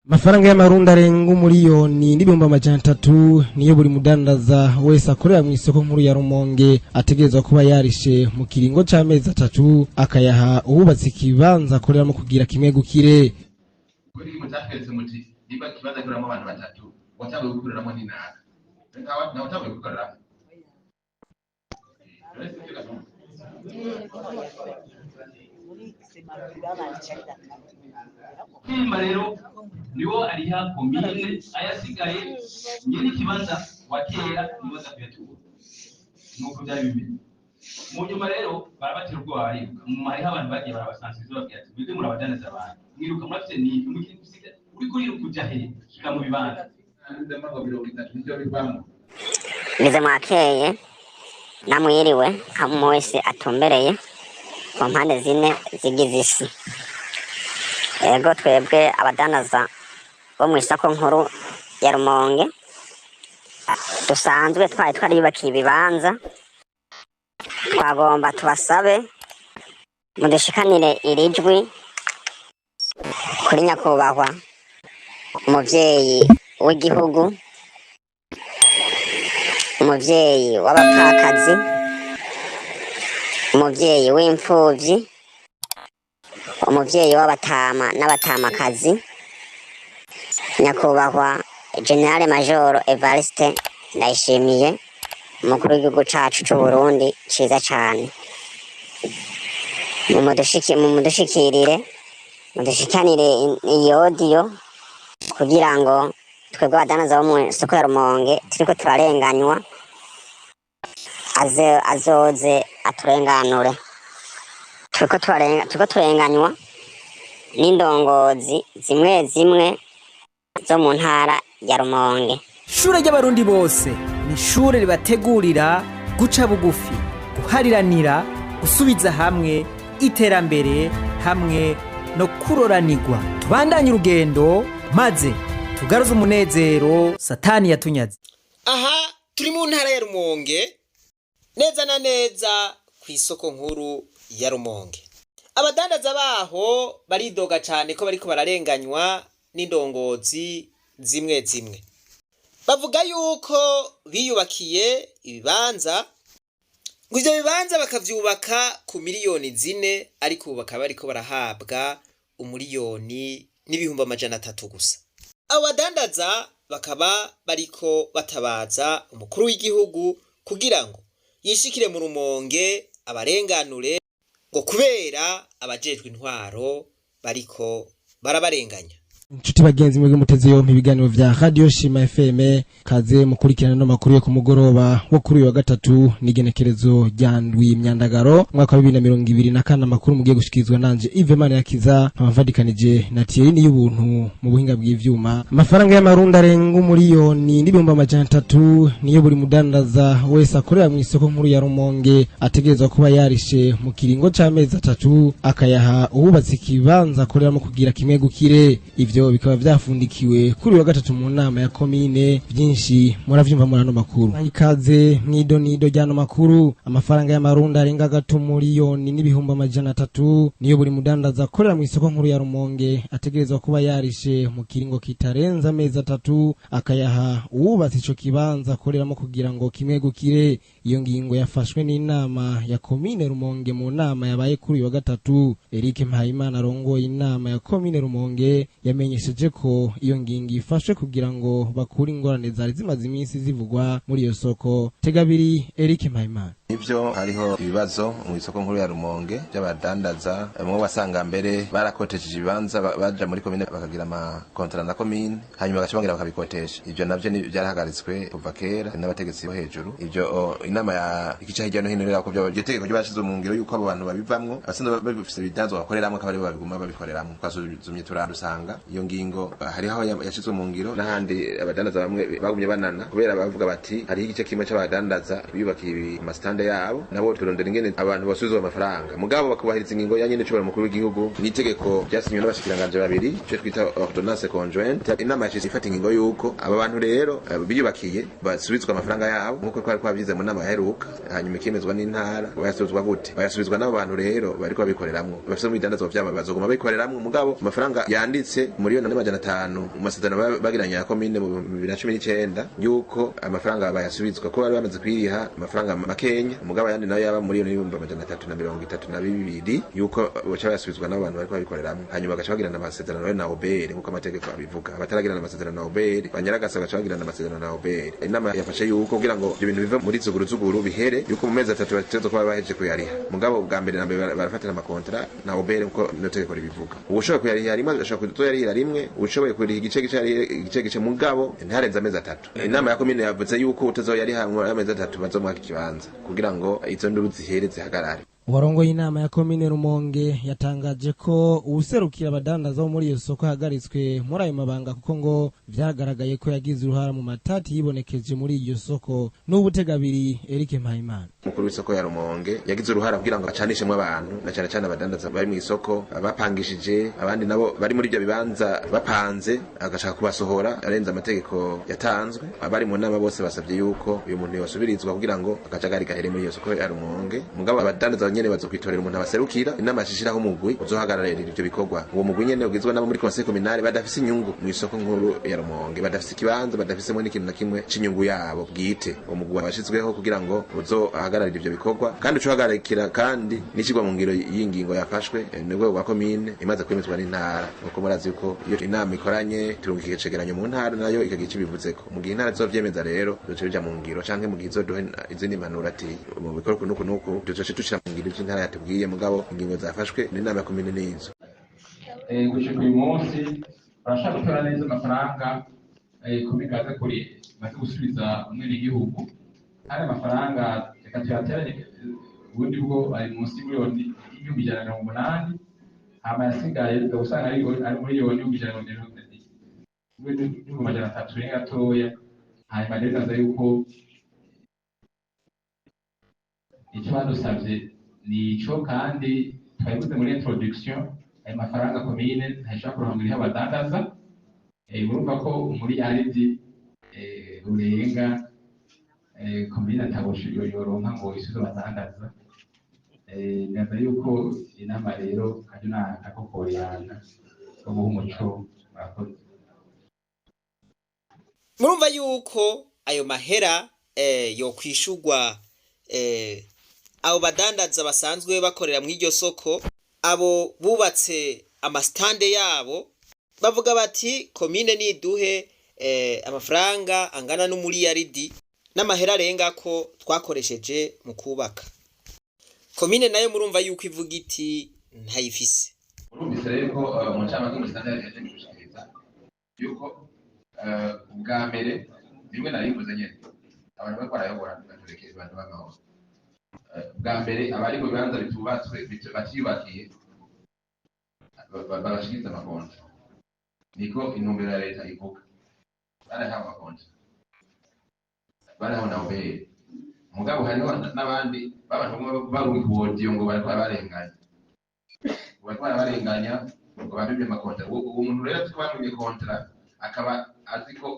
Amafaranga y'amarundi arenga umuliyoni n'ibihumbi amajana 3 niyo buri mudandaza wese akorera mu isoko nkuru ya Rumonge ategerezwa kuba yarishe mu kiringo c'amezi 3 akayaha ububatsi kibanza akoreramo kugira kimwe gukire. Kuri mutafeze muti niba kibanza kuramo abantu batatu watawe gukoreramo n'inaka. Na watawe gukoreramo. Rero niwo ariha komine ayasigaye nyine kibanza wakera niwo zakuyatura nuko byari bimeze mu nyuma rero barabatira ubwoba mu mariha abantu bagiye barabasansiza babwira ati mwebwe murabadanaza abantu mwiruka murafite ni mukiri uri kuri kuja he shika mu bibanza ndamago 30 nivyo bivamo nize mwakeye namwiriwe kamwese atumbereye ku mpande zine zigize isi. Ego twebwe abadanaza bo mu isoko nkuru ya Rumonge dusanzwe twariyubakiye ibibanza, twagomba tubasabe mudushikanire irijwi kuri nyakubahwa umuvyeyi w'igihugu, umuvyeyi w'abapfakazi, umuvyeyi w'imfuvyi, umuvyeyi w'abatama n'abatamakazi, nyakubahwa General Major Evariste Ndayishimiye, umukuru w'igihugu cacu c'u Burundi ciza cane. Mudushikanire iyo audio kugira ngo twebwe abadanaza bo mu soko ya Rumonge turiko turarenganywa azoze aturenganure. Turiko turenganywa n'indongozi zimwe zo mu ntara ya Rumonge. Ishure ry'abarundi bose ni ishure ribategurira guca bugufi, guhariranira, gusubiza hamwe iterambere hamwe no kuroranirwa. Tubandanye urugendo maze tugaruze umunezero satani yatunyaze. Aha turi mu ntara ya Rumonge neza na neza ku isoko nkuru ya Rumonge. Abadandaza baho baridoga cyane ko bariko bararenganywa n'indongozi zimwe. Bavuga yuko biyubakiye ibibanza, ngo ivyo bibanza bakavyubaka ku miliyoni 4 ariko bakaba bariko barahabwa umuliyoni n'ibihumbi amajana 3 gusa. Abo badandaza bakaba bariko batabaza umukuru w'igihugu kugira ngo yishikire mu Rumonge abarenganure, ngo kubera abajejwe intwaro bariko barabarenganya. Inshuti bagenzi mwebwe muteze yompi ibiganiro vya Radio Shima FM, kaze mukurikirana no makuru yo ku mugoroba wo kuri wa gatatu n'igenekerezo rya ndwi Myandagaro mwaka wa 2024. Makuru mugiye gushikizwa nanje Ivemana Yakiza abavadikanije na Thierry y'ubuntu mu buhinga bw'ivyuma. Amafaranga y'amarundi arenga umuliyoni n'ibihumbi amajana 3 niyo buri mudandaza wese akorera mu isoko nkuru ya Rumonge ategerezwa kuba yarishe mu kiringo c'amezi 3 akayaha ububatsi kibanza akoreramo kugira kimwe gukire. Ivyo bikaba vyafundikiwe kuri wa gatatu mu nama ya komine. Byinshi muravyumva murano makuru. Ikaze mwidonido ryano makuru. Amafaranga y'amarundi arenga gato miliyoni n'ibihumbi amajana 3 niyo buri mudandaza akorera mu isoko nkuru ya Rumonge ategerezwa kuba yarishe mu kiringo kitarenza amezi 3 akayaha ububatsi ico kibanza akoreramo kugira ngo kimwe gukire. Iyo ngingo yafashwe n'inama ya komine Rumonge mu nama yabaye kuri wa gatatu. Eric Mpayimana arongoye inama ya komine Rumonge yamenyesheje ko iyo ngingo ifashe kugira ngo bakure ingorane zari zimaze iminsi zivugwa muri iyo soko. Tegabiri Eric Mpayimana. Ivyo hariho ibibazo mu isoko nkuru ya Rumonge by'abadandaza, mu basanga mbere barakoteje ibibanza baja muri komine bakagira ama kontra na komine hanyuma bagacibangira bakabikotesha. Ivyo navyo ni byarahagaritswe kuva kera n'abategetsi bo hejuru. Ivyo inama ya ikica hirya no hino rero ko byo tegeko byashize mu ngiro yuko abo bantu babivamwo abasanzwe babifise bidanzwa bakoreramo kabari babiguma babikoreramo kwasuzumye turandusanga iyo ngingo hariho yashizwe mu ngiro n'ahandi abadandaza bamwe bagumye banana kubera bavuga bati hari igice kimwe c'abadandaza biyubakiye amastand amastande yabo nabo turondera ingene abantu basubizwa amafaranga mugabo bakubahiriza ingingo ya nyene cyo mukuru w'igihugu n'itegeko ryasinywe n'abashikiranganje babiri cyo twita ordonnance conjointe inama yashyize ifata ingingo yuko aba bantu rero biyubakiye basubizwa amafaranga yabo nkuko twari twabyize mu nama yaheruka hanyuma ikemezwa n'intara bayasubizwa gute bayasubizwa n'abo bantu rero bariko babikoreramwo bafite mu idandazwa vyabo bazoguma babikoreramwo mugabo amafaranga yanditse muri 1,500 mu masezerano bagiranye ya komine mu 2019 yuko amafaranga bayasubizwa ko bari bamaze kwiriha amafaranga makenya mugabo yandi nayo yaba muri 1,332 yuko bacha bayasubizwa n'abo bantu bariko babikoreramwo hanyuma bagaca bagirana amasezerano na obere nkuko amategeko abivuga abataragirana amasezerano na obere banyaragasa bagaca bagirana amasezerano na obere inama yafashe yuko kugira ngo ibyo bintu bive muri zuguru bihere yuko mu mezi 3 batezo kuba baheje kuyariha mugabo bwa mbere nambe barafatira amakontra na obere nkuko notegeko ribivuga ubushoboye kuyariha rimwe ashaka kuzoyariha rimwe ubushoboye kuriha igice mugabo ntarenza amezi 3 inama ya komine yavuze yuko utazoyariha mu amezi 3 bazomwaka ikibanza kugira ngo izo nduru zihere zihagarare Warongoye inama ya komine Rumonge yatangaje ko uwuserukira abadandaza bo muri iyo soko hagaritswe muri ayo mabanga kuko ngo vyagaragaye ko yagize uruhara mu matati yibonekeje muri iyo soko n'ubutegabiri Eric Mpayimana mukuru w'isoko ya Rumonge yagize uruhara kugira ngo acanishemwe abantu na cyane abadandaza bari mu isoko bapangishije abandi nabo bari muri ibyo bibanza bapanze agashaka kubasohora arenza amategeko yatanzwe abari mu nama bose basabye yuko uyu muntu yosubirizwa kugira ngo akajagari gahere muri iyo soko ya Rumonge mugabo abadandaza nyene bazokwitorera umuntu abaserukira inama shishiraho umugwi uzohagararira ibyo bikorwa uwo mugwi nyene ugizwe nabo muri conseil communal badafise inyungu mu isoko nkuru ya Rumonge badafise ikibanza badafise mu n'ikintu na kimwe c'inyungu yabo bwite uwo mugwi washizweho kugira ngo uzohagararira ibyo bikorwa kandi ucohagarikira kandi n'ikigwa mu ngiro y'ingingo yafashwe nibwo bwa komine imaze kwemezwa n'intara uko murazi yuko iyo inama ikoranye turungika icegeranyo mu ntara nayo ikagica ibivuzeko mu gihe intara zovyemeza rero duce bija mu ngiro canke mu gihe izoduhe izindi manura ati mu bikorwa nuko duce tushira mu ngiro intara yatubwiye mugabo ingingo zafashwe n'inama ya komine n'izo gushika uyu munsi barashaka gutora neza amafaranga komikaza kuri maze gusubiza umwene igihugu hari amafaranga reka tuyateranye ubundi bwo ari munsi y'imiliyoni 180 hama yasigaye usanga ari miliyoni 1,300 renga gatoya hanyuma rero naza yuko icyo badusabye nico kandi twabivuze muri introduction ayo mafaranga komine ntashobora kurangurira abadandaza urumva ko muri yaridi rurenga komine ataboshe yoronka ngo isubize abadandaza neza yuko inama rero kandi nakakokorana ko guha umuco murakoze murumva yuko ayo mahera yo kwishurwa abo badandaza basanzwe bakorera mu iryo soko abo bubatse amastande yabo bavuga bati komine niduhe amafaranga angana n'umuriyaridi n'amahera arenga ko twakoresheje mu kubaka komine nayo murumva yuko ivuga iti ntayifise urumvise rero ko mu ncamake muri standard yaje gushikiriza yuko ubwa mbere bimwe narivuze nyene abantu bariko barayobora baturekeye abantu b'amahoro bwa mbere abari mu bibanza bitubatswe batiyubakiye babashikiriza amakonti niko intumbero ya leta ivuga barahawe amakonti barahawe na obere mugabo hariho n'abandi b'abantu baruwe ku wodiyo ngo bariko bararenganya ngo babibye amakonti uwo muntu rero tuko bamubye kontra akaba azi ko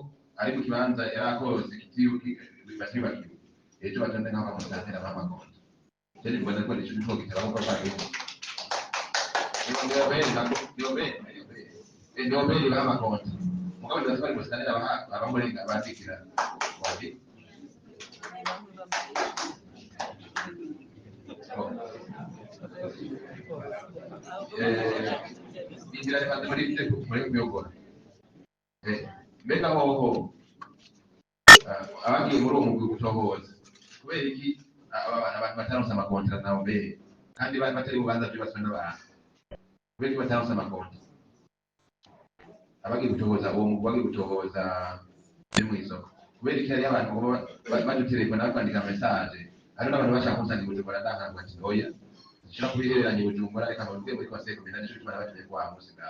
ari mu kibanza yarakoze batiyubakiye ejo batonde nk'aho bamusatira amakonti jadi mbona ko nicyo cyo gitera ko bari Ndio kama konti. Mkao ndio swali kusikana abamurenga bandikira. Wapi? Ingira kandi muri byogora. Mbega hoho. Abandi muri uwo mugwi gutohoza. Kubera iki abantu bataronse amakontra nawo mbere kandi batari mu banza byubatswe n'abantu. Kubera iki bataronse amakontra? Abagi gutohoza uwo mugwi bagi gutohoza mu isoko kubera iki ari abantu badutereka n'abandika message ari n'abantu bashaka kuzana Bujumbura ndahangwa ati oya shira kubihereranye Bujumbura reka bavuge muri conseil communal cyo kimara bagiye kwa musiga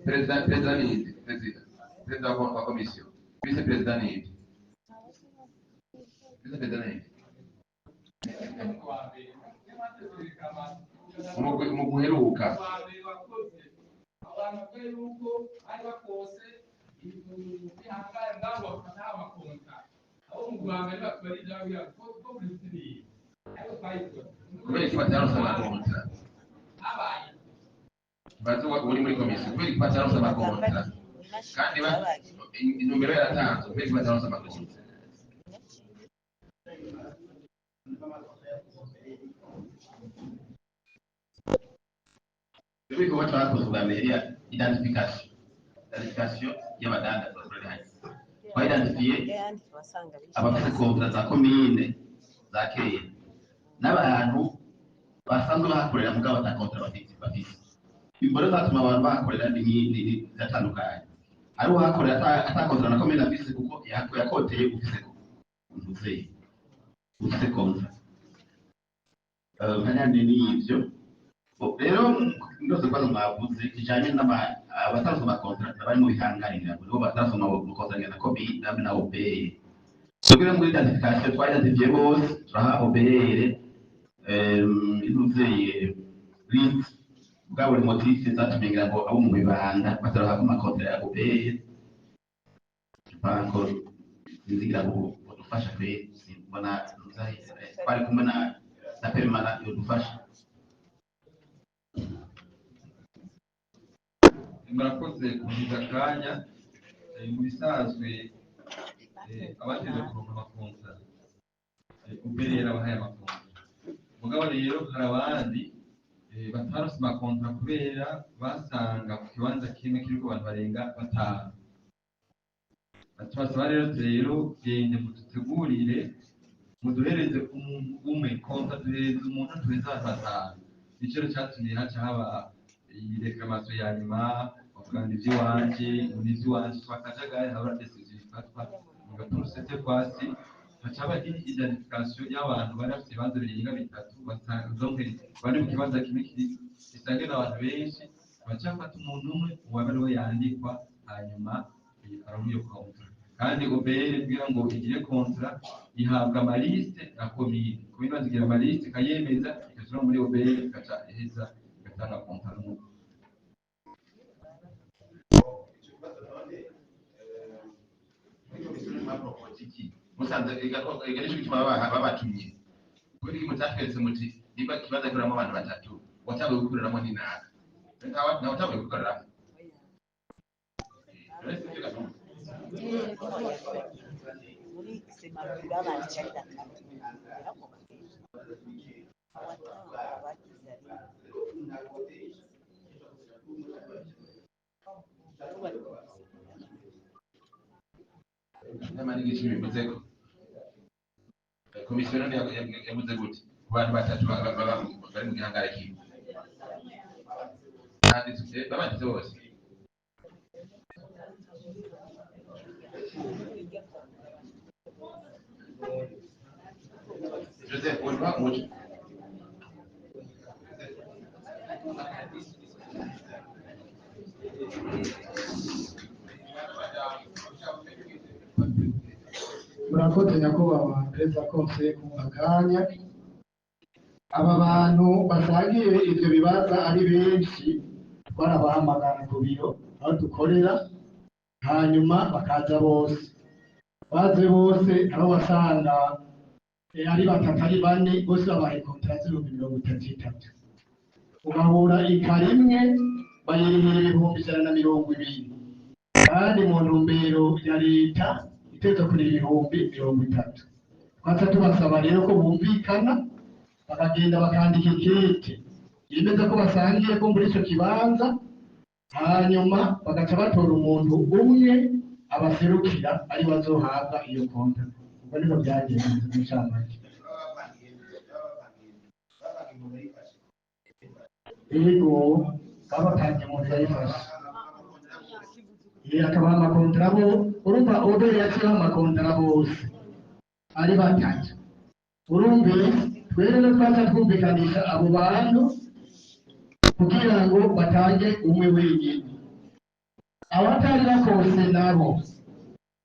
president wa commission vice president Ese pesa nini? Mu guheruka kubera iki bataronse amakontra bazo uri muri komisiyo kubera iki bataronse amakontra kandi intumbero yaratanzwe kubera iki bataronse amakontra Deve que watu wako kuangalia identification y'abadanda bakorera hano. Kwa identifier abafite kontra za commune za keye n'abantu basanzwe bakorera mugabo ta kontra bafite. Imbere zatuma abantu bakorera ni zatandukanye. Ari wakorera ata kontra na commune afise kuko yakoteye ufise ko. Ufise kontra. Nkanyane ni ivyo. Rero ndoze kwa mwavuze kijanye n'abatanzwe amakontra bari mu bihanganira ngo batanzwe amakontra na kobi na obeye kugira ngo identification twayandikiye bose turaha obeye inuzeye list bwabo motif zatumengira ngo abo mu bibanda bataraha amakontra ya obeye banko ndigira ngo dufasha kwe mbona nzaye bari kumwe na permana yo dufasha murakoze kugiza akanya mu bisanzwe abateze kuronka amakontra uberera abahaye amakontra mugabo rero hari abandi batarose amakontra kubera basanga ku kibanza kimwe kiriko abantu barenga batanu tubasaba rero gende mudutegurire muduhereze umuntu umwe kontra duhereze umuntu tuweza batanu nicyo cyatumye haca haba iyi reclamation ya nyuma bakugana ivy'iwanje n'ivy'iwanje twakajagaye haba decision ifatwa mu gaprocete kwasi hacaba identification y'abantu bari bafite ibibanza birenga bitatu basanzwe bari mu kibanza kimwe gisange n'abantu benshi bacafata umuntu umwe uwabari we yandikwa hanyuma aramuha iyo kontra kandi obere kugira ngo igire kontra ihabwa amaliste na komine komine bazigira amaliste ikayemeza ikashyira muri obere ikaca iheza igatanga kontra n'umuntu musanze iganisho bituma babatumye kuri iki mutatweretse muti niba kibaza kuramo abantu batatu watawe gukoreramo n'inaka nawe watawe gukoreramo n'amani gishimi muzeko komisiyo none yavuze gute ku bantu batatu bari mu gihangara kimwe babanditse bose Joseph wumva umuco murakoze nyakubahwa perezida kose ku mwakanya aba bantu basangiye ivyo bibaza ari benshi twarabahamagara ku biro aho dukorera hanyuma bakaza bose baze bose aho wasanga ari batatu ari bane bose babaye kontara z'ibihumbi 33 ugahura ikari imwe bayirihira 120 kandi mu ntumbero ya leta iteza kuri 30 twatsa tubasaba rero ko bumvikana bakagenda bakandika ikete yemeza ko basangiye ko muri ico kibanza hanyuma bagaca batora umuntu umwe abaserukira ari bazohabwa iyo konta ubwo niko byagenze mu cyamake ego babatangiye mu nzira y'ifashe akaba amakontara bo urumva obere yaciyeho amakontara bose ari batatu urumve twere no twaca twumvikanisha abo bantu kugira ngo batange umwe wenyine abatari bakose nabo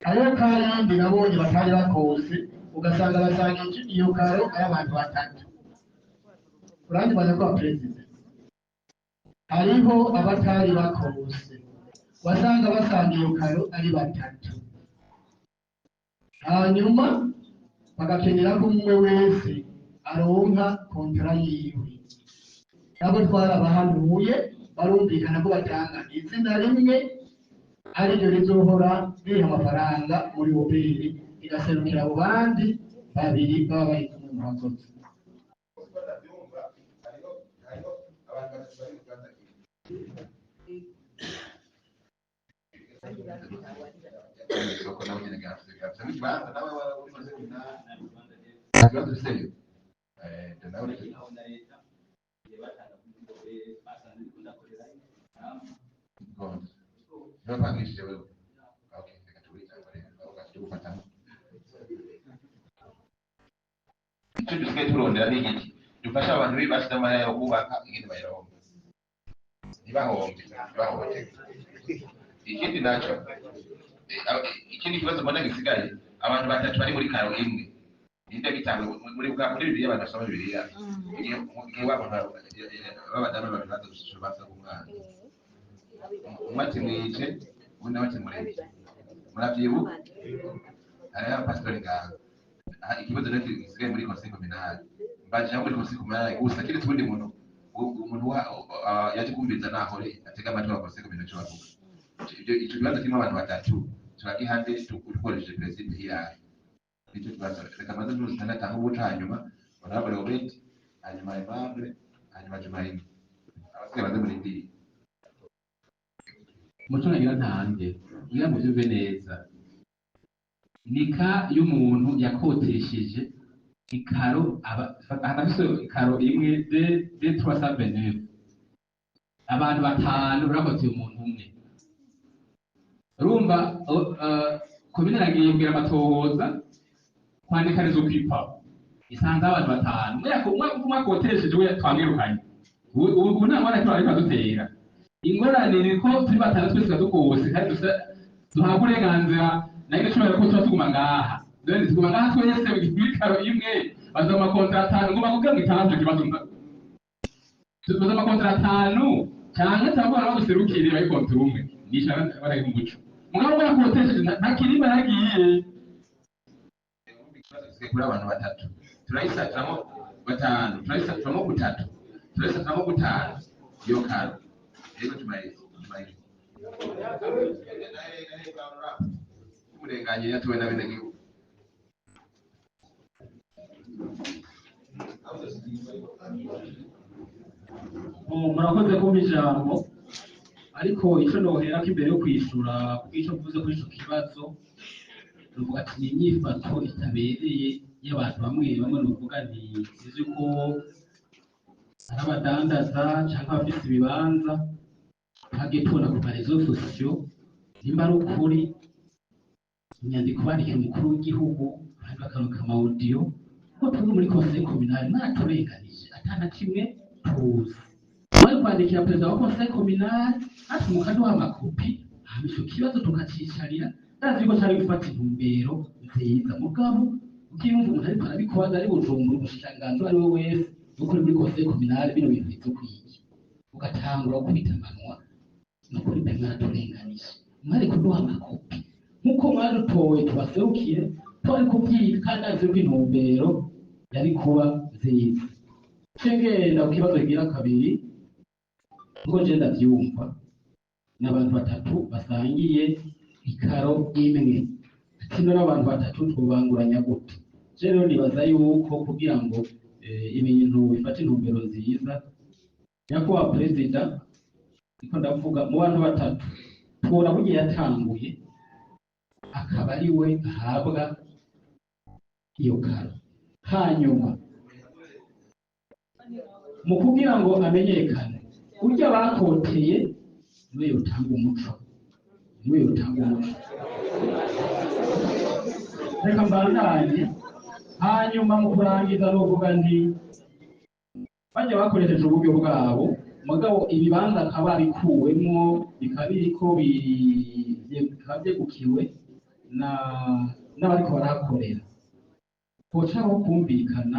ayo kandi nabonye batari bakose ugasanga basanga iyo karo ari abantu batatu. Uranyumva ko perezida hariho abatari bakose wasanga basanga iyo karo ari batatu, hanyuma bagakenera ko umwe wese aronka kontara yiwe. Nabo twarabahanuye barumvikana ko batanga izina rimwe ariryo rizohora ririha amafaranga muri hoteli igaserukira abo bandi babiri baba bari kumwe mu bakozi. icyo dusigaye turondera ni igiti dufasha abantu bibashyize amahera yo kubaka igiti bayirahomba ntibahombe. Ikindi nacyo ikindi kibazo mbona gisigaye abantu batatu bari muri karo imwe ninde gitanga muri Bibiliya abantu basoma Bibiliya igihe w'abantu b'abadamu babiri baza gushishura basa umwana umwe ati mwice undi nawe ati murebe muravyibuka hariho abapasitori ngaho. Ikibazo rero gisigaye muri conseil communal mbaje muri conseil communal gusa kiretse ubundi muntu yaje kumviriza nahore atega amatwi wa conseil communal cyo bavuga icyo kibazo kirimo abantu batatu turagihande dukoresheje principe hiyaye nicyo kibazo reka maze n'uzitandatu aho ubuca hanyuma honorable Obed hanyuma Aimable hanyuma Jumaine abasigaye baze muri ndiri umuco nagira ntande ngira mu byumve neza nika y'umuntu yakotesheje ikaro abafise ikaro imwe de 329 abantu batanu urakoze umuntu umwe urumva komine nagiye mbira amatohoza kwandika rezo kwipa isanze abantu batanu umwe akotesheje we twamwirukanye ubu nta mwana cyo ariko adutera ingorane ni ko turi batanu twese dukose kandi duhabwa uburenganzira nayo nshobora ko tuba tuguma ngaha then tuguma ngaha twese muri karo imwe baza amakontra 5 ngo bakubwira ngo itanze kibazo baza amakontra 5 cyangwa cyangwa baduserukire bayi kontra umwe nishaka baraye mu guco mugabo bakotesheje ntakiri baragiye kuri abantu batatu turayisatramo batanu turayisatramo gutatu turayisatramo gutanu iyo karo rero tumayize umurenganye yatuwe na bene gihugu murakoze kumpa ijambo ariko icyo nohera ko imbere yo kwishura icyo mvuze kuri icyo kibazo nuvuga ati ni imyifato itabereye y'abantu bamwe bamwe nuvuga nti sizi ko ari abadandaza cyangwa abafite ibibanza bagiye tubona ku marezo sosiyo nimba ari ukuri inyandiko bandikiye umukuru w'igihugu kandi bakaronka amawudiyo ko turi muri conseil communal naturenganije atana kimwe tuzi bari kwandikira perezida wa conseil communal ati mukaduha amakopi hamisho kibazo tukacicarira ndazi ko cyari gufata intumbero nziza mugabo ukiyumva umuntu ariko arabikoza ari bujumbura umushikiranganji ari we wese ukuri muri conseil communal bino bintu bitokwiye ugatangura gukubita amanwa no kuri pe mwaturenganije mwari kuduha amakopi nkuko mwadutowe tubaserukire twari kubyiga kandi azi ko intumbero yari kuba nziza cengenda ku kibazo kigira kabiri ngo je ndavyumva n'abantu batatu basangiye ikaro imwe ati no n'abantu batatu twubanguranya gute je rero nibaza yuko kugira ngo ibintu bifate intumbero nziza nyakubahwa perezida iko ndavuga mu bantu batatu tubona bugiye yatanguye akaba ari we ahabwa iyo karo hanyuma mu kugira ngo amenyekane urya bakoteye niwe yotanga umuco reka mbandanye hanyuma mu kurangiza n'uvuga nti bajya bakoresheje uburyo bwabo mugabo ibibanza akaba bikuwemwo bikabiriko bikabyegukiwe n'abariko barahakorera hocaho kumvikana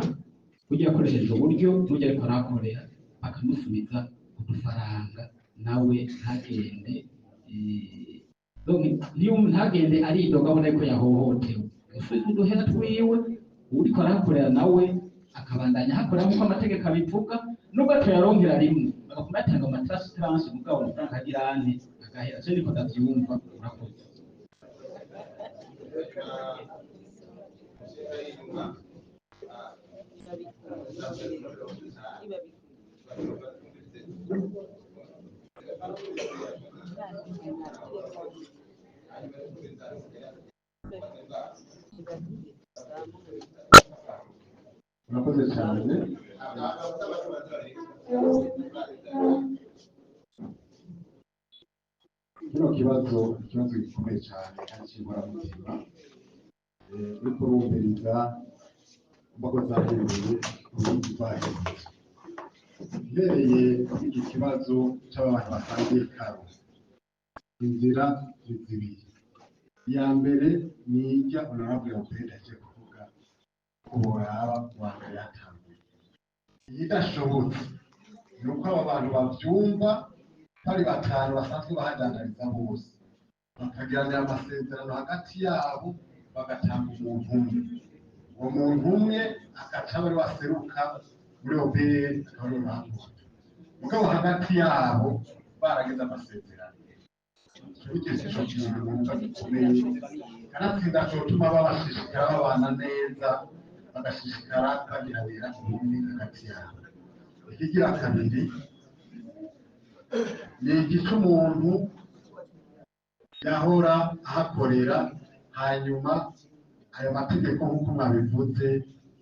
kugira akoresheje uburyo n'ujya ariko arakorera bakamusubiza udufaranga nawe ntagende ntagende aridoga abona ko yahohotewe gusubiza uduhera twiwe uriko arakorera nawe akabandanya hakorera nk'uko amategeko abivuga nubwo tuyaronkera rimwe bagakunda atanga amatrasitranse mugabo amafaranga agira ane agahera cyo niko ndavyumva urakoze. Murakoze cyane. Kino kibazo gikomeye cyane kandi cy'inkoramutima uriko urumviriza imbago zahereye ku bindi baheze mbereye iki kibazo cy'abantu basangiye karo inzira ni zibiri. Iya mbere ni ijya honorable opeda aje kuvuga ko boraba wanga yatanguye. Idashobotse ni uko aba bantu babyumva bari batanu basanzwe bahadandariza bose bakagiranira amasezerano hagati yabo bagatanga umuntu umwe. Uwo muntu umwe agaca bari waseruka muri obere akaba ari umuntu mugabo hagati yabo baragize amasezerano. Icyo cyo kintu numva gikomeye kanatsinda cyotuma babashishikara babana neza bagashishikara bagiranira ubumwe hagati yabo. Ikigira kabiri ni igice umuntu yahora ahakorera hanyuma ayo mategeko nk'uko mwabivuze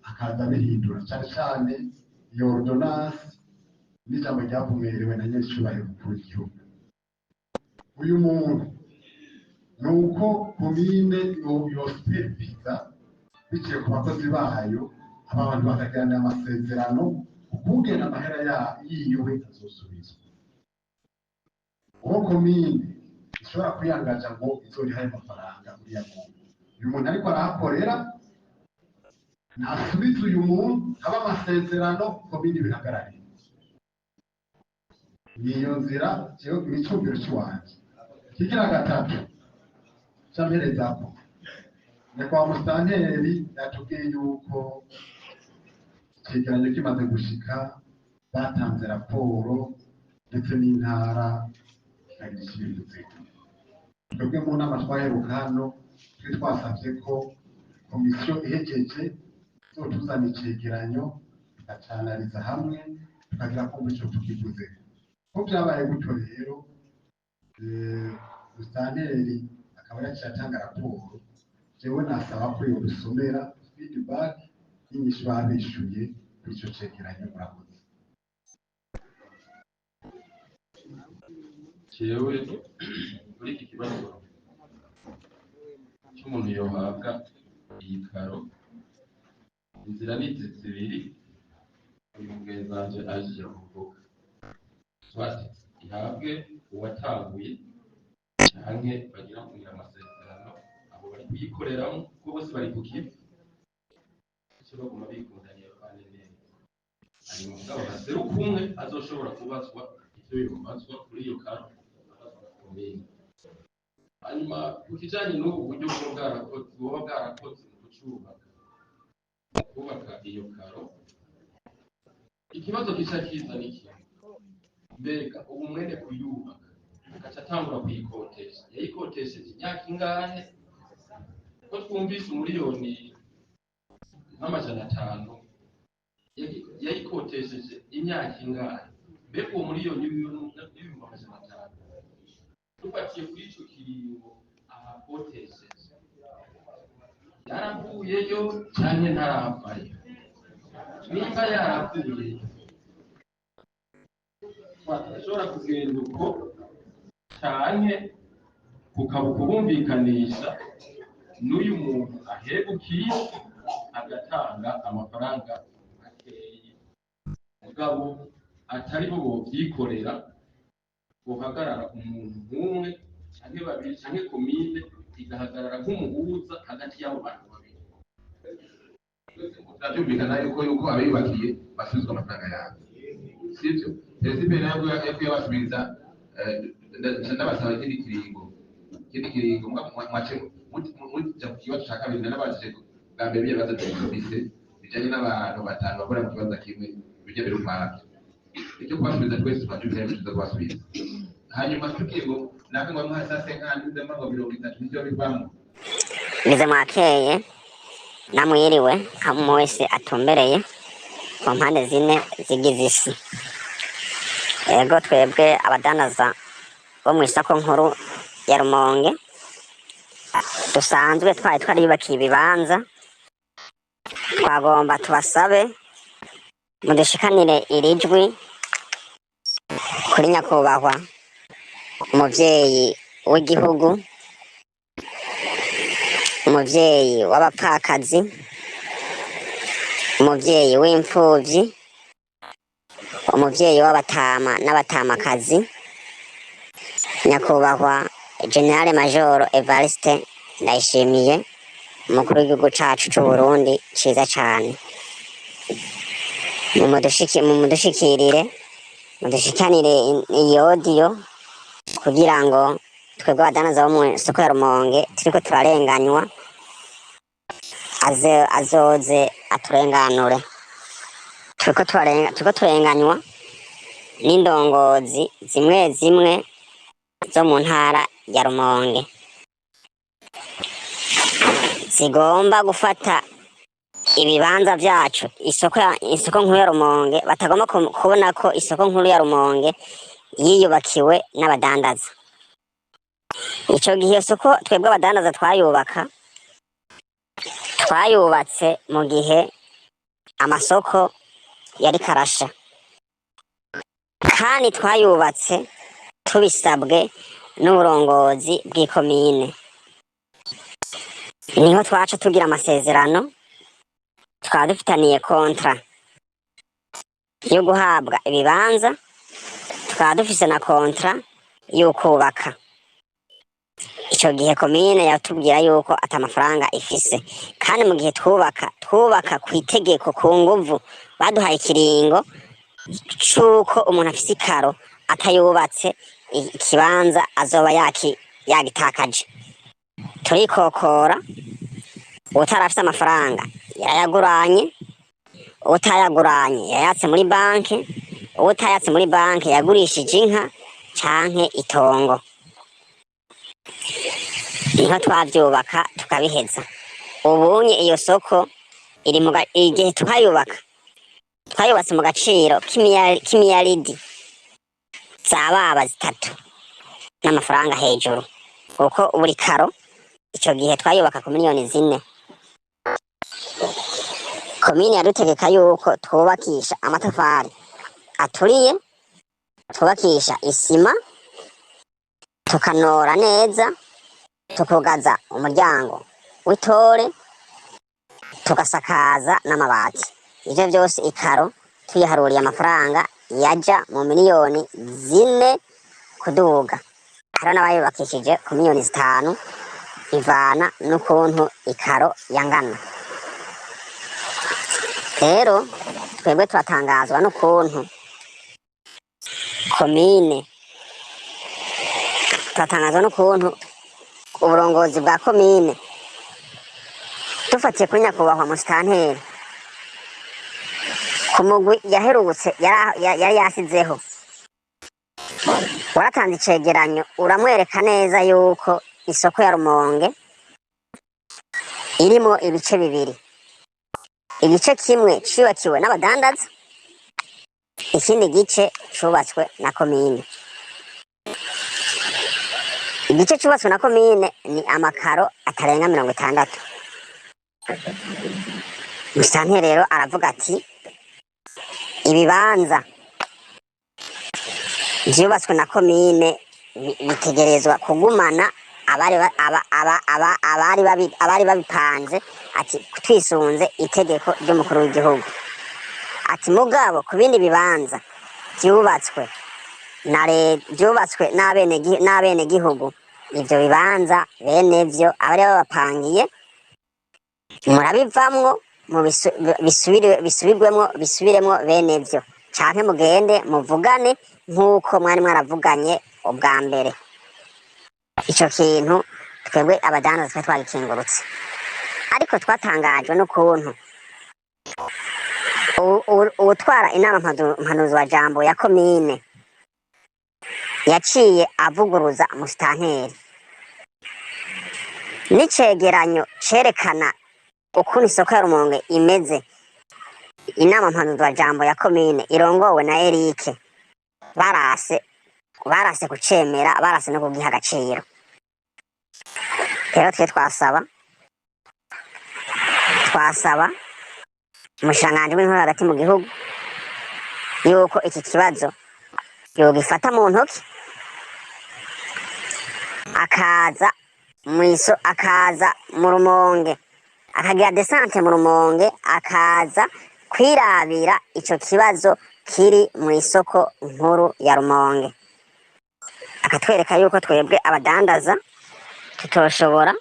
akaza abihindura cyane cyane iyo ordonance n'ijambo ryavumerewe na nyir'icyubahiro mukuru w'igihugu. Uyu muntu ni uko komine yosupervisa biciye ku bakozi bayo aba bantu bakagirana amasezerano ukugena amahera yiwe azosubizwa. Uwo komine ishobora kwiyangaza ngo izoriha ayo mafaranga uriya muntu. Uyu muntu ariko arahakorera ntasubize uyu muntu haba amasezerano komine bihagarariye. Niyo nzira imicumbiro cy'iwanjye. Kigira gatatu cyamperezako ni kwa musitanteri yatubwiye yuko icyegeranyo kimaze gushika batanze raporo ndetse n'intara ikagishyirutse. Twebwe mu nama twaheruka hano twe twasabye ko komisiyo ihejeje izotuzana icyegeranyo tugacanariza hamwe tukagira ko icyo tukivuze. Ko byabaye gutyo rero musitanteri akaba yaciye atanga raporo. Jewe nasaba ko yodusomera feedback y'inyishu babishuye kuri icyo cyegeranyo. Murakoze. Jewe muri iki kibazo cy'umuntu yohabwa iyi karo inzira ni zibiri uyu mugenzi wanje aje kuvuga. Swati ihabwe uwatanguye canke bagira kugira amasezerano abo bari kuyikoreramo kuko bose bari kukiva icyo baguma bikundaniye bane neza. Hanyuma mugabo haseruka umwe azoshobora kubazwa ivyo yumazwa kuri iyo karo komine. Hanyuma ku kijanye n'ubu buryo bwoba bwarakoze mu kucubaka mu kubaka iyo karo, ikibazo gica kiza n'iki mbega ubu mwene kuyubaka agaca atangura kuyikotesha yayikotesheje imyaka ingahe? Ko twumvise umuriyoni n'500 yayikotesheje imyaka ingahe? Mbega uwo muriyoni w'ibihumbi 500 tufatiye kuri ico kiringo ahakotesheje yaravuyeyo canke ntaravayo? Nimba yaravuyeyo ashobora kugenda uko canke kukaba ukubumvikanisha n'uyu muntu ahegukiye agatanga amafaranga makeyi mugabo atari bo bovyikorera bohagarara umuntu umwe canke babiri canke komine igahagarara nk'umuhuza hagati y'abo bantu babiri. turabyumvikana yuko abayubakiye basubizwa amafaranga yabo sibyo perezida ntabwo yakwiye basubiza ndabasaba ikindi kiringo mwace mujya ku kibazo cya kabiri n'abajije bwa mbere by'ibibazo bya serivisi bijyanye n'abantu batanu bakora mu kibazo kimwe bijya biri ukwabyo icyo kubasubiza twese twabyumvikana tuza kubasubiza hanyuma tugiye ngo natwe ngo muha saa senkani ndamva 30 nibyo bivamo bize mwakeye namwiriwe aho wese atumbereye ku mpande zine zigize isi ego twebwe abadanaza bo mu isoko nkuru ya Rumonge dusanzwe twariyubakiye ibibanza twagomba tubasabe mudushikanire irijwi kuri nyakubahwa umuvyeyi w'igihugu umuvyeyi w'abapfakazi umuvyeyi w'imfuvyi umuvyeyi w'abatama n'abatamakazi nyakubahwa General Major Evariste Ndayishimiye umukuru w'igihugu cacu c'u Burundi ciza cane mudushikanire iyo audio kugira ngo twebwe abadanaza bo mu isoko ya Rumonge turiko turarenganywa azoze aturenganure turiko turenganywa n'indongozi zimwe zo mu ntara ya Rumonge zigomba gufata ibibanza vyacu isoko nkuru ya Rumonge batagomba kubona ko isoko nkuru ya Rumonge yiyubakiwe n'abadandaza ico gihe soko twebwe abadandaza twayubatse mu gihe amasoko yari karasha kandi twayubatse tubisabwe n'uburongozi bw'ikomine niho twaca tugira amasezerano tukaba dufitaniye kontra yo guhabwa ibibanza tukaba dufise na kontra yo kubaka ico gihe komine yatubwira yuko atamafaranga ifise kandi mu gihe twubaka kwitegeko ku nguvu baduhaye ikiringo cuko umuntu afise ikaro atayubatse ikibanza azoba yagitakaje turikokora utarafise amafaranga yarayaguranye utayaguranye yayatse muri banki utayatse muri banki yagurishije inka canke itongo niho twavyubaka tukabiheza ubunye iyo soko iri mu igihe twayubatse mu gaciro k'imiyaridi zababa 3 n'amafaranga hejuru kuko buri karo ico gihe twayubaka ku miliyoni 4 komine yadutegeka yuko twubakisha amatafari aturiye twubakisha isima tukanora neza tukugaza umuryango w'itore tugasakaza n'amabati ivyo vyose ikaro tuyiharuriye amafaranga yaja mu miliyoni 4 kuduga hari n'abayubakishije ku miliyoni 5 ivana n'ukuntu ikaro yangana rero twebwe turatangazwa n'ukuntu komine turatangazwa n'ukuntu uburongozi bwa komine dufatiye kuri nyakubahwa musitanteri ku mugwi yaherutse yari yasizeho waratanze icegeranyo uramwereka neza yuko isoko ya Rumonge irimo ibice bibiri igice kimwe cyubakiwe n'abadandaza ikindi gice cyubatswe na komine igice cyubatswe na komine ni amakaro atarenga 60 musitanteri rero aravuga ati ibibanza vyubatswe na komine bitegerezwa kugumana abari babipanze ati twisunze itegeko ry'umukuru w'igihugu ati mugabo ku bindi bibanza vyubatswe n'abene gihugu ivyo bibanza bene vyo abari babapangiye murabivamwo bisubiremwo bene vyo canke mugende muvugane nk'uko mwari mwaravuganye ubwa mbere. Ico kintu twebwe abadandaza twe twagikingurutse, ariko twatangajwe n'ukuntu uwutwara inama mpanuzwa jambo ya komine yaciye avuguruza musitanteri n'icegeranyo cerekana ukuntu isoko ya Rumonge imeze. Inama mpanuzwa jambo ya komine irongowe na Eric barase kucemera, barase no kugiha agaciro. Rero twe twasaba umushikiranganji w'intwaro hagati mu gihugu yuko iki kibazo yogifata mu ntoki, akaza mu Rumonge, akagira desante mu Rumonge, akaza kwirabira ico kibazo kiri mu isoko nkuru ya Rumonge, akatwereka yuko twebwe abadandaza tutoshobora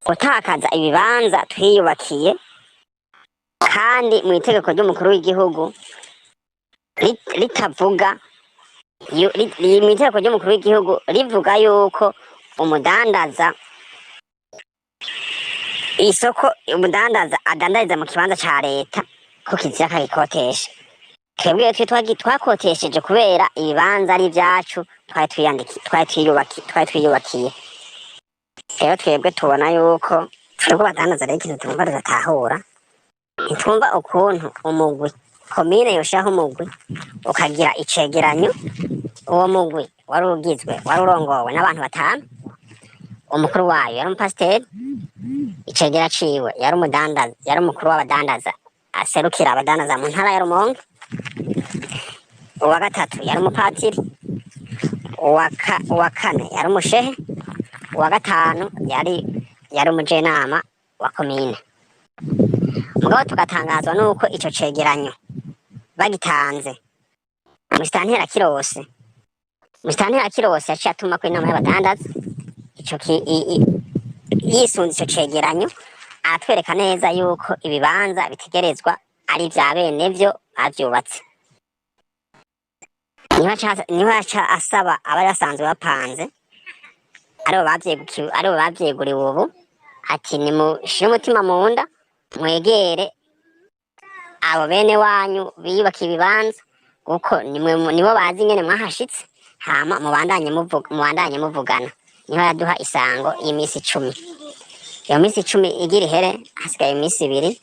gutakaza ibibanza twiyubakiye, kandi mu itegeko ry'umukuru w'igihugu ritavuga mu itegeko ry'umukuru w'igihugu rivuga yuko umudandaza umudandaza adandariza mu kibanza ca leta ko kizira akagikotesha. Twebwe twakotesheje kubera ibibanza ari vyacu twari twiyubakiye. Rero twebwe tubona yuko twebwe abadandaza rero ikintu tumva tudatahura, ntitumva ukuntu umugwi komine yoshiraho umugwi ukagira icegeranyo. Uwo mugwi wari urongowe n'abantu 5, umukuru wayo yari umupasiteri, icegera ciwe yari umudandaza, yari umukuru w'abadandaza aserukira abadandaza mu ntara ya Rumonge, uwa gatatu yari umupatiri, uwa kane yari umushehe, uwa gatanu yari umujenama wa komine. Mugabo tugatangazwa nuko ico cegeranyo bagitanze musitanteri Kirose yaciye atumako inama y'abadandaza yisunze ico cegeranyo, aratwereka neza yuko ibibanza bitegerezwa ari vya bene vyo bavyubatse. Niho aca asaba abari basanzwe bapanze aribo bavyeguriwe ubu, ati nimushire umutima mu nda mwegere abo bene wanyu biyubaka ibibanza, kuko nibo bazi ingene mwahashitse, hama mubandanye muvugana. Niho yaduha isango y'imisi 10. Iyo misi 10 igira ihere, hasigaye imisi 2,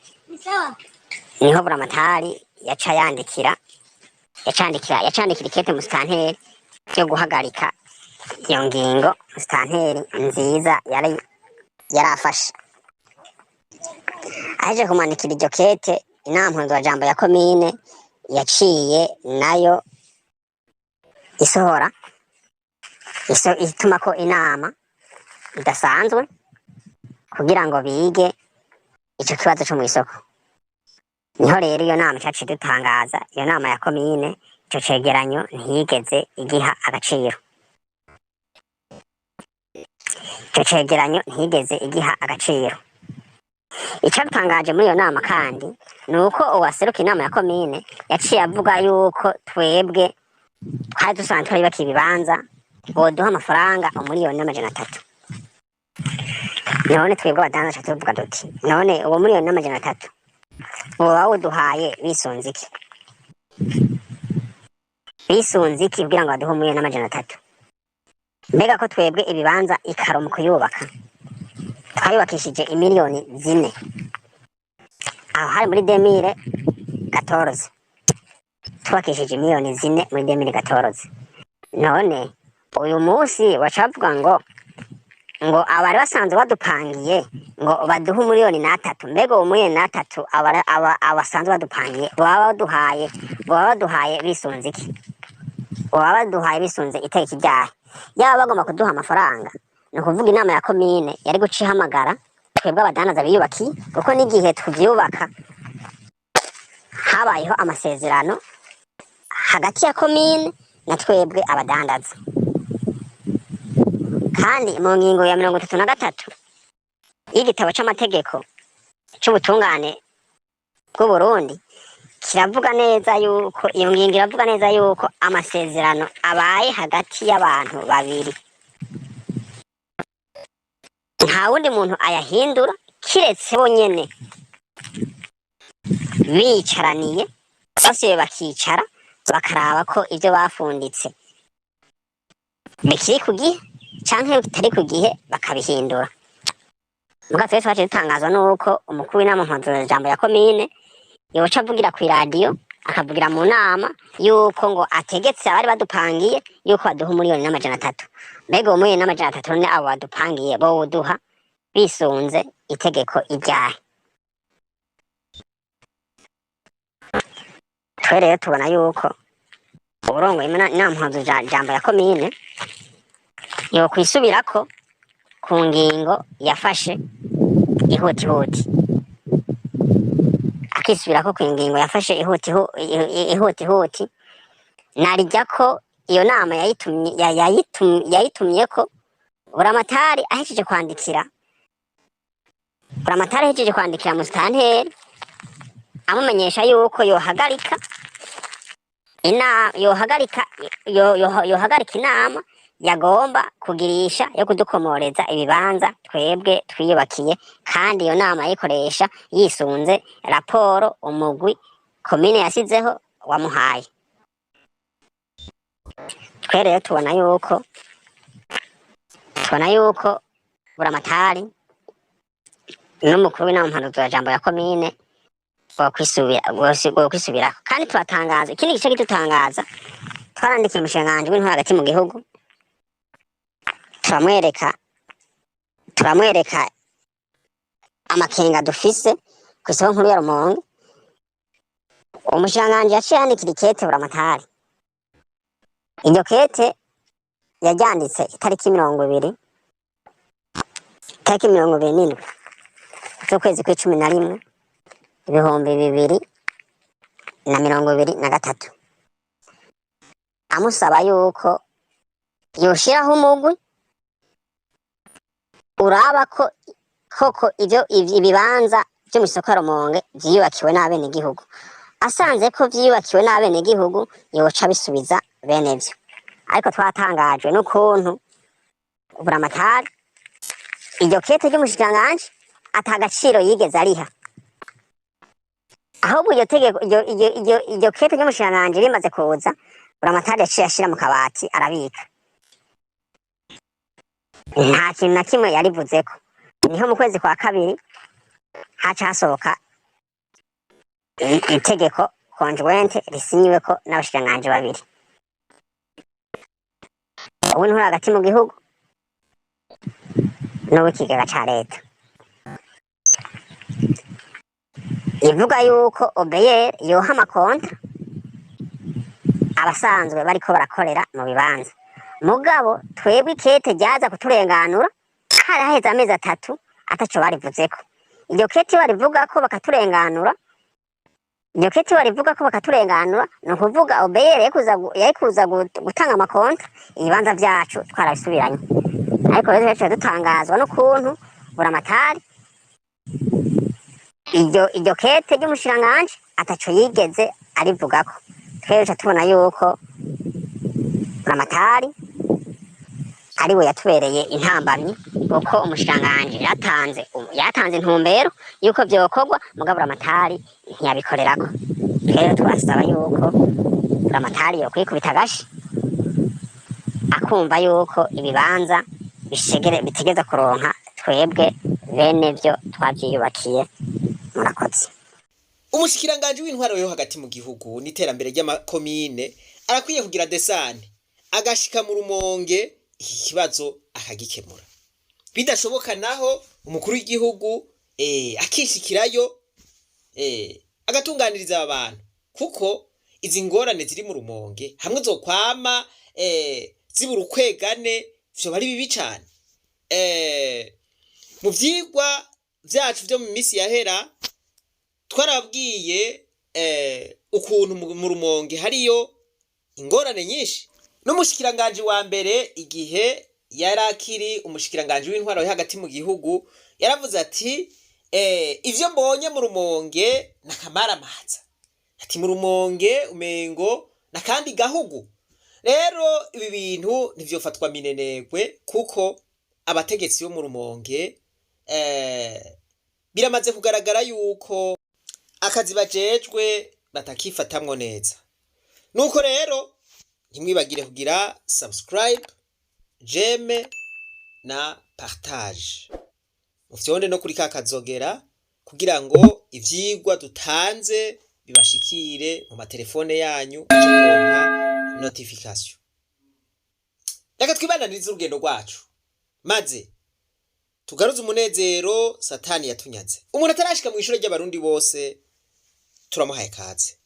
niho buramatari yacandikira ikete musitanteri yo guhagarika iyo ngingo musitanteri nziza yarafashe. Aje kumandikira iryo kete, inama mpanuzwa jambo ya komine yaciye nayo itumako inama idasanzwe kugira ngo bige ico kibazo co mw'isoko. Niho rero iyo nama caciye dutangaza, iyo nama ya komine ico cegeranyo ntiyigeze igiha agaciro. Icadutangaje muri iyo nama kandi nuko uwaseruka inama ya komine yaciye avuga yuko twebwe twari dusanzwe twiyubaka ibibanza boduha amafaranga 1,300,000. None twebwe abadandaza tuvuga duti none uwo 1,300,000 woba wuduhaye bisunze iki kugira ngo baduhe 1,300,000? Mbega ko twebwe ibibanza ikaro mu kuyubaka twayubakishije 4,000,000, aho hari muri 2014 twubakishije 4,000,000 muri 2014. None uyu munsi bacavuga ngo abari basanzwe badupangiye ngo baduhe 1,300,000. Mbega uwo 1,300,000 abasanzwe badupangiye baba baduhaye bisunze iki? Baba baduhaye bisunze itariki ryahe? Yaba bagomba kuduha amafaranga, ni ukuvuga inama ya komine yari guca ihamagara twebwe abadandaza biyubakiye, kuko n'igihe tuvyubaka habayeho amasezerano hagati ya komine na twebwe abadandaza. Kandi mu ngingo ya 33 y'igitabo c'amategeko c'ubutungane bw'Uburundi kiravuga neza yuko iyo ngingo iravuga neza yuko amasezerano abaye hagati y'abantu babiri nta wundi muntu ayahindura kiretse bonyene bicaraniye basubiye bakicara bakaraba ko ibyo bafunditse bikiri ku gihe canke bitari ku gihe bakabihindura. Muga twese twaje dutangazwa nuko umukuru w'inama mpuzajambo ya komine yoca avugira kw'iradiyo akavugira mu nama yuko ngo ategetse abari badupangiye yuko baduha umuriyoni n'300. Mbega uwo muriyoni n'300 none abo badupangiye bowuduha bisunze itegeko iryahe? Twe rero tubona yuko uburongoye inama mpuzajambo ya komine yokwisubirako ku ngingo yafashe ihutihuti, akisubirako ku ngingo yafashe ihutihuti narijya ko iyo nama yayitumyeko buramatari ahejeje kwandikira musitanteri amumenyesha yuko yohagarika inama yagomba kugirisha yo kudukomoreza ibibanza twebwe twiyubakiye, kandi iyo nama yikoresha yisunze raporo umugwi komine yasizeho wamuhaye. Twe rero tubona yuko buramatari n'umukuru w'inama mpuzajambo ya komine bokwisubirako, kandi turatangaza ikindi gice kidutangaza, twarandikiye umushikiranganji w'intwaro hagati mu gihugu turamwereka amakenga dufise kw'isoko nkuru ya Rumonge. Umushikiranganji yaciye yandikira ikete buramatari, iryo kete yaryanditse itariki 27 z'ukwezi kwa11 2023 amusaba yuko yoshiraho umugwi uraba ko koko ibibanza byo mu isoko ya Rumonge vyiyubakiwe n'abenegihugu. Asanze ko vyiyubakiwe n'abenegihugu yoca bisubiza bene vyo, ariko twatangajwe n'ukuntu buramatari iryo kete ry'umushikiranganji atagaciro yigeze ariha, ahubwo iryo kete ry'umushikiranganji rimaze kuza buramatari yaciye ashira mu kabati arabika, nta kintu na kimwe yarivuzeko. Niho mu kwezi kwa kabiri haca hasohoka itegeko konjointe risinyiweko n'abashikiranganji babiri, uw'intwaro hagati mu gihugu n'uw'ikigega ca leta, ivuga yuko OBR yoha amakontra abasanzwe bariko barakorera mu bibanza. Mugabo twebwe ikete ryaza kuturenganura hari haheze amezi 3 ataco barivuzeko. Iryo kete barivuga ko bakaturenganura, ni ukuvuga OBR yayikuza gutanga amakontra ibibanza vyacu twarabisubiranye. Ariko rero twaje dutangazwa n'ukuntu buramatari iryo kete ry'umushikiranganji ataco yigeze arivugako. Twese tubona yuko buramatari ariwe yatubereye intambamyi, kuko umushikiranganji yatanze intumbero yuko vyokorwa, mugabo buramatari ntiyabikorerako. Rero twasaba yuko buramatari yokwikubita agashi akumva yuko ibibanza bitegeza kuronka twebwe bene vyo twavyiyubakiye. Murakoze. Umushikiranganji w'intwaro yo hagati mu gihugu n'iterambere ry'amakomine arakwiye kugira desane agashika mu Rumonge iki kibazo akagikemura. Bidashoboka naho umukuru w'igihugu akishikirayo agatunganiriza abantu, kuko izi ngorane ziri mu Rumonge hamwe zokwama zibura ukwegane vyo bari bibi cane. Mu vyigwa vyacu vyo mu misi yahera twarabwiye ukuntu mu Rumonge hariyo ingorane nyinshi. N'umushikiranganji wa mbere igihe yarakiri umushikiranganji w'intwaro hagati mu gihugu yaravuze ati ivyo mbonye mu Rumonge nakamaramaza, ati mu Rumonge umengo nakandi gahugu. Rero ibi bintu ntivyofatwa minenegwe, kuko abategetsi bo mu Rumonge biramaze kugaragara yuko akazi bajejwe batakifatamwo neza. Nuko rero ntimwibagire kugira subscribe, j'aime na partage, mufyonde no kuri kakazogera kugira ngo ivyigwa dutanze bibashikire mu matelefone yanyu muronka notification. Reka twibananirize urugendo rwacu maze tugaruze umunezero Satani yatunyaze. Umuntu atarashika mu ishure ry'abarundi bose turamuhaye kaze.